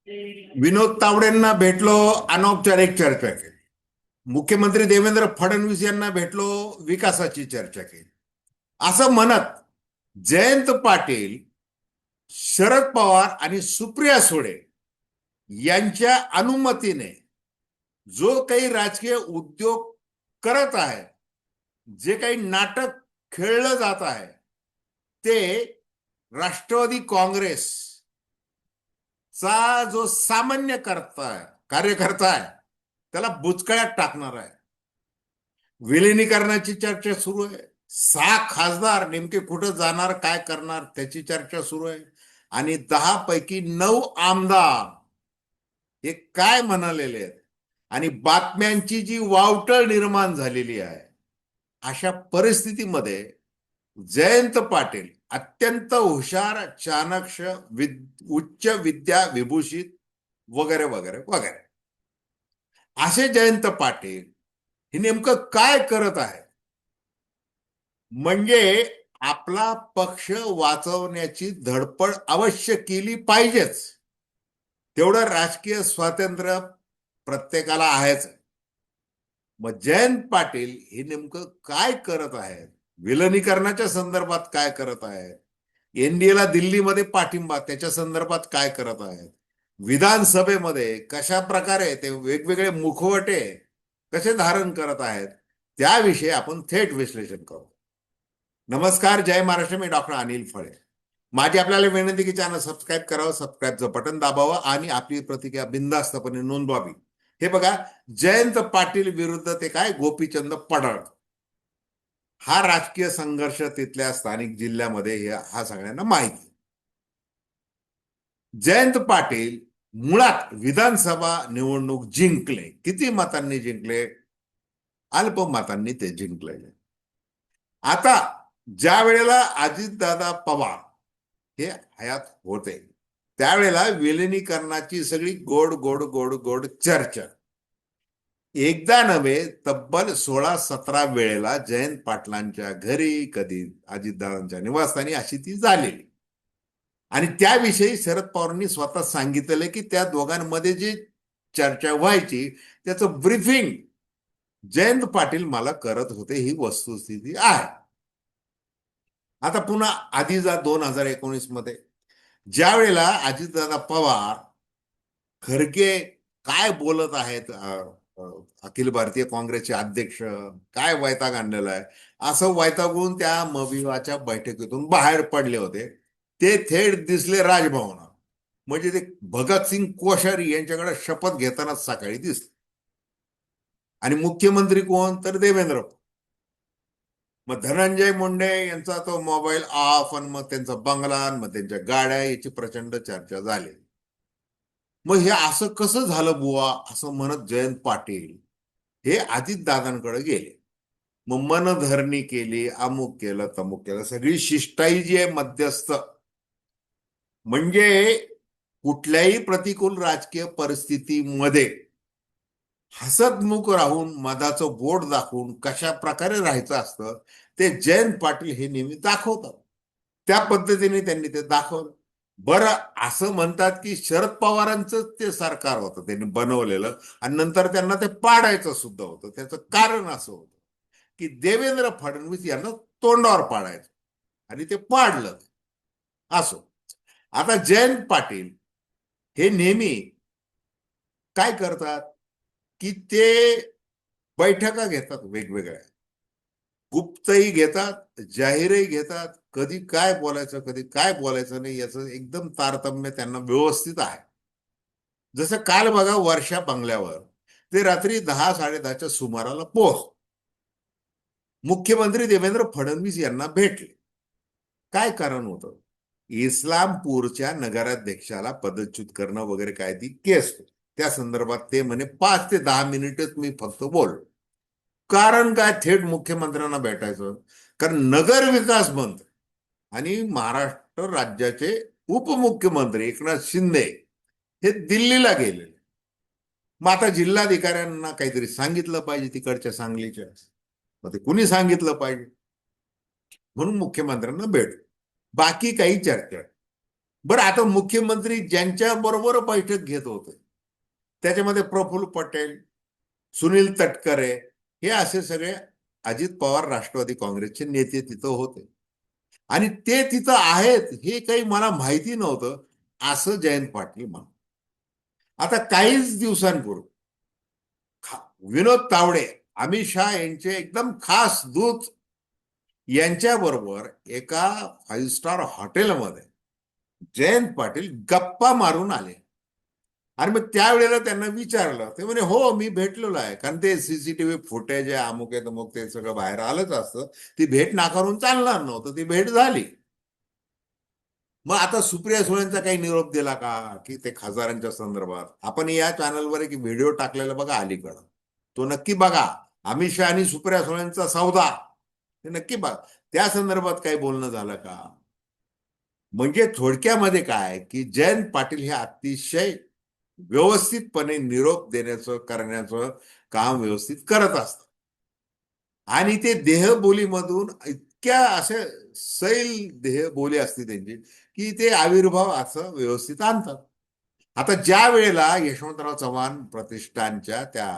विनोद तावडेंना भेटलो, अनौपचारिक चर्चा केली. मुख्यमंत्री देवेंद्र फडणवीस यांना भेटलो, विकासाची चर्चा केली. असं म्हणत जयंत पाटील, शरद पवार आणि सुप्रिया सुळे यांच्या अनुमतीने जो काही राजकीय उद्योग करत आहे, जे काही नाटक खेळलं जात आहे, ते राष्ट्रवादी काँग्रेसचा जो सामान्य कार्यकर्ता आहे त्याला बुचकळ्यात टाकणार आहे. विलिनीकरणाची चर्चा सुरू आहे. 6 खासदार नेमके कुठं जाणार, काय करणार, त्याची चर्चा सुरू आहे. आणि 10 पैकी 9 आमदार हे काय म्हणालेले आहेत आणि बातम्यांची जी वावटळ निर्माण झालेली आहे, अशा परिस्थितीमध्ये जयंत पाटील अत्यंत हुशार, चाणक्य, उच्च विद्या विभूषित वगैरे वगैरे वगैरे असे जयंत पाटील हे नेमकं काय करत आहे? म्हणजे आपला पक्ष वाचवण्याची धडपड अवश्य केली पाहिजेच, तेवढं राजकीय स्वातंत्र्य प्रत्येकाला आहेच. मग जयंत पाटील हे नेमकं काय करत आहेत? विलनीकरणाच्या संदर्भात काय करत आहेत? एनडीएला दिल्लीमध्ये पाठिंबा त्याच्या संदर्भात काय करत आहेत? विधानसभेमध्ये कशा प्रकारे ते वेगवेगळे मुखवटे कसे धारण करत आहेत, त्याविषयी आपण थेट विश्लेषण करू. नमस्कार, जय महाराष्ट्र. मी डॉक्टर अनिल फळे. माझी आपल्याला विनंती की चॅनल सबस्क्राईब करावं, सबस्क्राईबचं बटन दाबावं आणि आपली प्रतिक्रिया बिनधास्तपणे नोंदवावी. हे बघा, जयंत पाटील विरुद्ध ते काय गोपीचंद पडळकर, हा राजकीय संघर्ष तिथल्या स्थानिक जिल्ह्यामध्ये हा सगळ्यांना माहिती. जयंत पाटील मुळात विधानसभा निवडणूक जिंकले. किती मतांनी जिंकले? अल्प मतांनी ते जिंकलेले. आता ज्या वेळेला अजितदादा पवार हे हयात होते, त्यावेळेला विलिनीकरणाची सगळी गोड गोड गोड गोड चर्चा एकदा नव्हे तब्बल 16-17 वेळेला जयंत पाटलांच्या घरी, कधी अजितदादांच्या निवासस्थानी अशी ती झालेली. आणि त्याविषयी शरद पवारांनी स्वतः सांगितलेलं की त्या दोघांमध्ये जी चर्चा व्हायची त्याचं ब्रीफिंग जयंत पाटील मला करत होते, ही वस्तुस्थिती आहे. आता पुन्हा आधी जा 2019 मध्ये, ज्या वेळेला अजितदादा पवार खरगे काय बोलत आहेत, अखिल भारतीय काँग्रेसचे अध्यक्ष काय वैताग आणलेला आहे, असं वैतागून त्या मविवाच्या बैठकीतून बाहेर पडले होते. ते थेट दिसले राजभवनात. म्हणजे ते भगतसिंग कोश्यारी यांच्याकडे शपथ घेताना सकाळी दिसले. आणि मुख्यमंत्री कोण? तर देवेंद्र. मग धनंजय मुंडे यांचा तो मोबाईल ऑफ, आणि मग त्यांचा बंगला, मग त्यांच्या गाड्या, याची प्रचंड चर्चा झाली. मग हे असं कसं झालं बुवा, असं म्हणत जयंत पाटील हे अजितदादांकडे गेले. मग मनधरणी केली, अमुक केलं तमुक केलं, सगळी शिष्टाई जी आहे मध्यस्थ, म्हणजे कुठल्याही प्रतिकूल राजकीय परिस्थितीमध्ये हसतमुख राहून मधाचं बोट दाखवून कशा प्रकारे राहायचं असतं ते जयंत पाटील हे नेहमी दाखवतात. त्या पद्धतीने त्यांनी ते दाखवलं. बरं, असं म्हणतात की शरद पवारांचं ते सरकार होतं त्यांनी बनवलेलं, आणि नंतर त्यांना ते पाडायचं सुद्धा होतं. त्याचं कारण असं होतं की देवेंद्र फडणवीस यांना तोंडावर पाडायचं, आणि ते पाडलं. असो, आता जयंत पाटील हे नेहमी काय करतात की ते बैठका घेतात वेगवेगळ्या, गुप्तही घेतात, जाहीरही घेतात. कधी काय बोलायचं, कधी काय बोलायचं नाही, याचं एकदम तारतम्य त्यांना व्यवस्थित आहे. जसं काल बघा, वर्षा बंगल्यावर ते रात्री 10-10:30च्या सुमाराला मुख्यमंत्री देवेंद्र फडणवीस यांना भेटले. काय कारण होतं? इस्लामपूरच्या नगराध्यक्षाला पदच्युत करणं वगैरे काय ती केस होती. त्या संदर्भात ते म्हणे 5 ते 10 मिनिटच मी फक्त बोललो. कारण काय? थेट मुख्यमंत्र्यांना भेटायचं. कारण नगर विकास मंत्री आणि महाराष्ट्र राज्याचे उपमुख्यमंत्री एकनाथ शिंदे हे दिल्लीला गेलेले. मग आता जिल्हाधिकाऱ्यांना काहीतरी सांगितलं पाहिजे तिकडच्या सांगलीच्या, मग ते कुणी सांगितलं पाहिजे, म्हणून मुख्यमंत्र्यांना भेट. बाकी काही चर्चा बरं, आता मुख्यमंत्री ज्यांच्या बरोबर बैठक घेत होते त्याच्यामध्ये प्रफुल्ल पटेल, सुनील तटकरे, हे असे सगळे अजित पवार राष्ट्रवादी काँग्रेसचे नेते तिथं होते. आणि ते तिथं आहेत हे काही मला माहिती नव्हतं, असं जयंत पाटील म्हणतात. आता काहीच दिवसांपूर्वी विनोद तावडे, अमित शहा यांचे एकदम खास दूत, यांच्याबरोबर एका 5 स्टार हॉटेलमध्ये जयंत पाटील गप्पा मारून आले. आणि मग त्यावेळेला त्यांना विचारलं, ते म्हणे हो मी भेटलेलो आहे, कारण ते सीसीटीव्ही फुटेज आहे, अमुक आहे तमुक, ते सगळं बाहेर आलंच असतं. ती भेट नाकारून चालणार नव्हतं, ती भेट झाली. मग आता सुप्रिया सुळेंचा काही निरोप दिला का, की ते खासदारांच्या संदर्भात? आपण या चॅनलवर एक व्हिडिओ टाकलेला बघा अलीकडं, तो नक्की बघा. अमित शहा आणि सुप्रिया सुळेंचा सौदा, ते नक्की बघा. त्या संदर्भात काही बोलणं झालं का? म्हणजे थोडक्यामध्ये काय, की जयंत पाटील हे अतिशय व्यवस्थितपणे निरोप देण्याचं करण्याचं काम व्यवस्थित करत असतात. आणि ते देहबोलीमधून इतक्या अशा सैल देहबोली असते त्यांची, की ते आविर्भाव असं व्यवस्थित आणतात. आता ज्या वेळेला यशवंतराव चव्हाण प्रतिष्ठानच्या त्या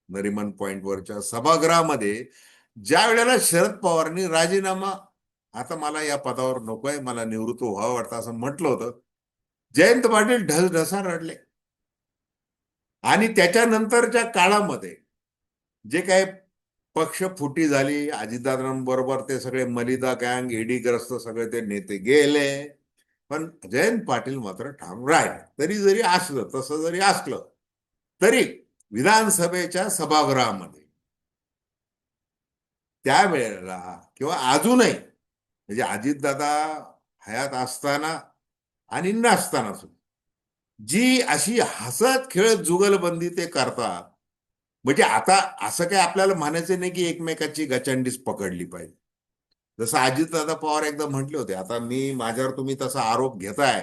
नरिमन पॉइंटवरच्या सभागृहामध्ये ज्या वेळेला शरद पवारांनी राजीनामा, आता मला या पदावर नकोय, मला निवृत्त व्हावं वाटतं असं म्हटलं होतं, जयंत पाटील ढसढसा रडले. आणि त्याच्यानंतरच्या काळामध्ये जे काही पक्ष फुटी झाली, अजितदादांबरोबर ते सगळे मलिदा गँग, ईडीग्रस्त सगळे ते नेते गेले, पण जयंत पाटील मात्र ठाम राहिले. तरी जरी असलं, तसं जरी असलं तरी विधानसभेच्या सभागृहामध्ये त्यावेळेला किंवा अजूनही, म्हणजे अजितदादा हयात असताना आणि नसताना सुद्धा जी अशी हसत खेळत जुगलबंदी ते करतात, म्हणजे आता असं काय आपल्याला म्हणायचं नाही की एकमेकाची गचंडीच पकडली पाहिजे. जसं अजितदादा पवार एकदा म्हटले होते, आता मी माझ्यावर तुम्ही तसा आरोप घेताय,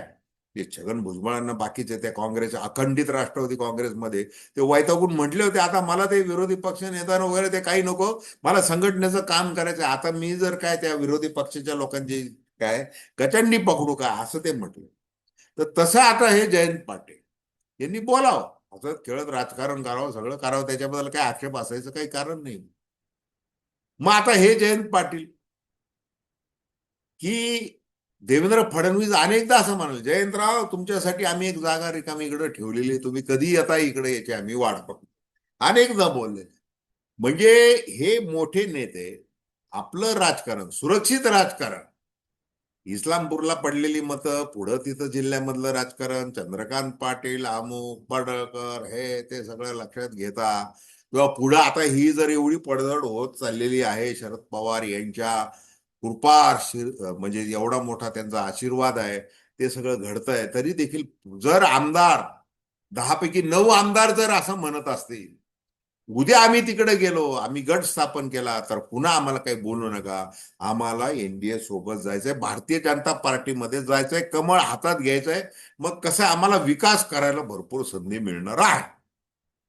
की छगन भुजबळांना बाकीचे त्या काँग्रेस अखंडित राष्ट्रवादी काँग्रेसमध्ये ते वैतागून म्हटले होते, आता मला ते विरोधी पक्ष नेता वगैरे ते काही नको, मला संघटनेचं काम करायचं. आता मी जर काय त्या विरोधी पक्षाच्या लोकांची काय गचंडी पकडू का, असं ते म्हटलं. तर तसं आता हे जयंत पाटील यांनी बोलावं, असं खेळत राजकारण करावं, सगळं करावं, त्याच्याबद्दल काही आक्षेप असायचं काही कारण नाही. मग आता हे जयंत पाटील, की देवेंद्र फडणवीस अनेकदा असं म्हणाले, जयंतराव तुमच्यासाठी आम्ही एक जागा रिकामी इकडे ठेवलेली, तुम्ही कधी येता इकडे, याची आम्ही वाट बघतो, अनेकदा बोलले. म्हणजे हे मोठे नेते आपलं राजकारण, सुरक्षित राजकारण, इस्लामपूरला पडलेली मतं, पुढं तिथं जिल्ह्यामधलं राजकारण, चंद्रकांत पाटील, अमुक पडळकर, हे ते सगळं लक्षात घेता, किंवा पुढं आता ही जर एवढी पडझड होत चाललेली आहे, शरद पवार यांच्या कृपा म्हणजे एवढा मोठा त्यांचा आशीर्वाद आहे, ते सगळं घडतंय, तरी देखील जर आमदार 10 पैकी 9 आमदार जर असं म्हणत असतील, उद्या आम्ही तिकडे गेलो, आम्ही गट स्थापन केला, तर पुन्हा आम्हाला काही बोलू नका, आम्हाला एनडीए सोबत जायचंय, भारतीय जनता पार्टीमध्ये जायचंय, कमळ हातात घ्यायचंय, मग कसं आम्हाला विकास करायला भरपूर संधी मिळणार आहे.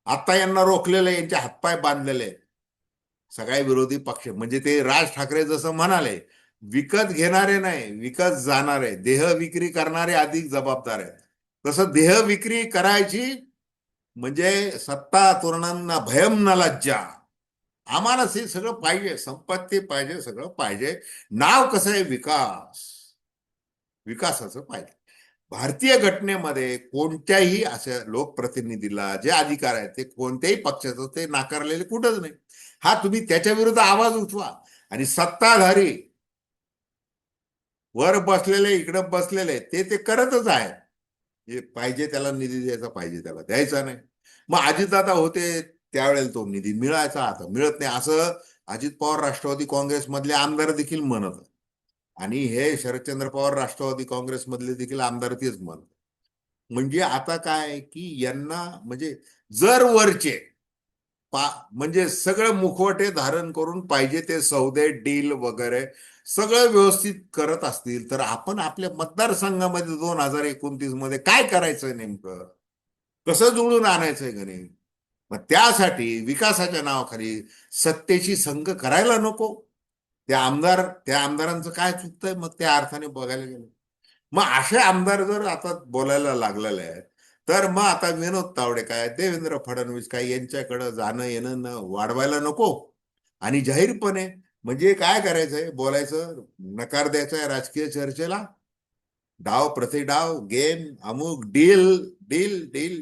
आता यांना रोखलेलं, यांचे हातपाय बांधलेले सगळ्या विरोधी पक्ष, म्हणजे ते राज ठाकरे जसं म्हणाले, विकत घेणारे नाही, विकत जाणारे, देह विक्री करणारे अधिक जबाबदार आहेत. तसं देह विक्री करायची म्हणजे सत्ता तरुणांना भयम न लज्जा, आम्हाला हे सगळं पाहिजे, संपत्ती पाहिजे, सगळं पाहिजे. नाव कसं आहे, विकास, विकासाचं पाहिजे. भारतीय घटनेमध्ये कोणत्याही अशा लोकप्रतिनिधीला जे अधिकार आहेत ते कोणत्याही पक्षाचं ते नाकारलेले कुठंच नाही. हा, तुम्ही त्याच्या विरुद्ध आवाज उठवा, आणि सत्ताधारी वर बसलेले, इकडं बसलेले, ते ते करतच आहेत. जे पाहिजे त्याला निधी द्यायचा, पाहिजे त्याला द्यायचा नाही. मग अजितदादा होते त्यावेळेला तो निधी मिळायचा, आता मिळत नाही, असं अजित पवार राष्ट्रवादी काँग्रेसमधले आमदार देखील म्हणत, आणि हे शरदचंद्र पवार राष्ट्रवादी काँग्रेसमधले देखील आमदार तेच म्हणत. म्हणजे आता काय, की यांना म्हणजे जर वरचे म्हणजे सगळं मुखवटे धारण करून पाहिजे ते सौदे डील वगैरे सगळं व्यवस्थित करत असतील, तर आपण आपल्या मतदारसंघामध्ये 2029 मध्ये काय करायचंय नेमकं, कसं जुळून आणायचंय गणित. मग त्यासाठी विकासाच्या नावाखाली सत्तेची संघ करायला नको. त्या आमदारांचं काय चुकतंय मग त्या अर्थाने बघायला गेलं. मग असे आमदार जर आता बोलायला लागलेले आहेत, तर मग आता विनोद तावडे काय, देवेंद्र फडणवीस काय, यांच्याकडे जाणं येणं वाढवायला नको. आणि जाहीरपणे म्हणजे काय करायचंय, बोलायचं, नकार द्यायचा आहे राजकीय चर्चेला, डाव प्रतिडाव गेम अमुक डील, डील डील,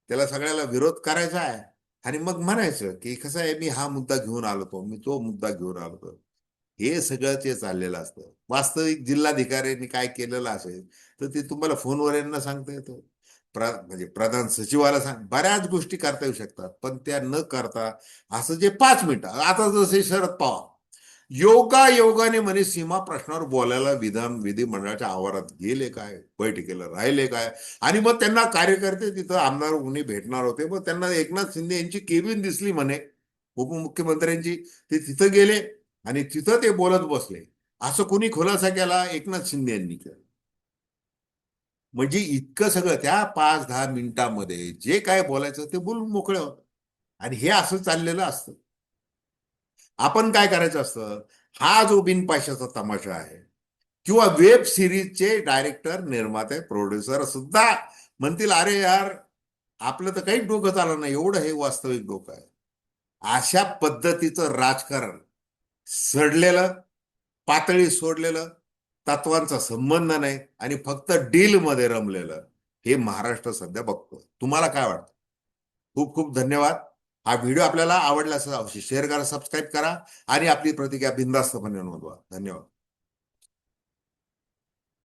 त्याला सगळ्याला विरोध करायचा आहे. आणि मग म्हणायचं की कसं आहे, मी हा मुद्दा घेऊन आलो होतो, मी तो मुद्दा घेऊन आलो होतो. हे सगळं ते चाललेलं असतं. वास्तविक जिल्हाधिकाऱ्यांनी काय केलेलं असेल तर ते तुम्हाला फोनवर यांना सांगता येतं. म्हणजे प्रधान सचिवाला सांग, बऱ्याच गोष्टी करता येऊ शकतात, पण त्या न करता असं जे 5 मिनिटं, आता जसे शरद पवार योगाने म्हणे सीमा प्रश्नावर बोलायला विधिमंडळाच्या आवारात गेले काय, बैठकीला राहिले काय. आणि मग त्यांना कार्यकर्ते तिथं आमदार उन्ही भेटणार होते, मग त्यांना एकनाथ शिंदे यांची केबिन दिसली म्हणे उपमुख्यमंत्र्यांची. ते तिथं गेले आणि तिथं ते बोलत बसले. असं कोणी खुलासा केला? एकनाथ शिंदे यांनी केला. म्हणजे इतकं सगळं त्या 5-10 मिनिटांमध्ये जे काय बोलायचं ते बोलून मोकळे होत. आणि हे असं चाललेलं असतं. आपण काय करायचं असतं, हा जो बिनपाशाचा तमाशा आहे, किंवा वेब सिरीजचे डायरेक्टर, निर्माते, प्रोड्युसर सुद्धा म्हणतील, अरे यार, आपलं तर काही डोकं चाललं नाही, एवढं हे वास्तविक डोकं आहे. अशा पद्धतीचं राजकारण, सडलेलं, पातळी सोडलेलं, तत्वांचा संबंध नाही आणि फक्त डीलमध्ये रमलेलं, हे महाराष्ट्र सध्या बघतो. तुम्हाला काय वाटतं? खूप खूप धन्यवाद. हा व्हिडिओ आपल्याला आवडला असेल अवश्य शेअर करा, सबस्क्राईब करा आणि आपली प्रतिक्रिया बिनधास्तपणे नोंदवा. धन्यवाद.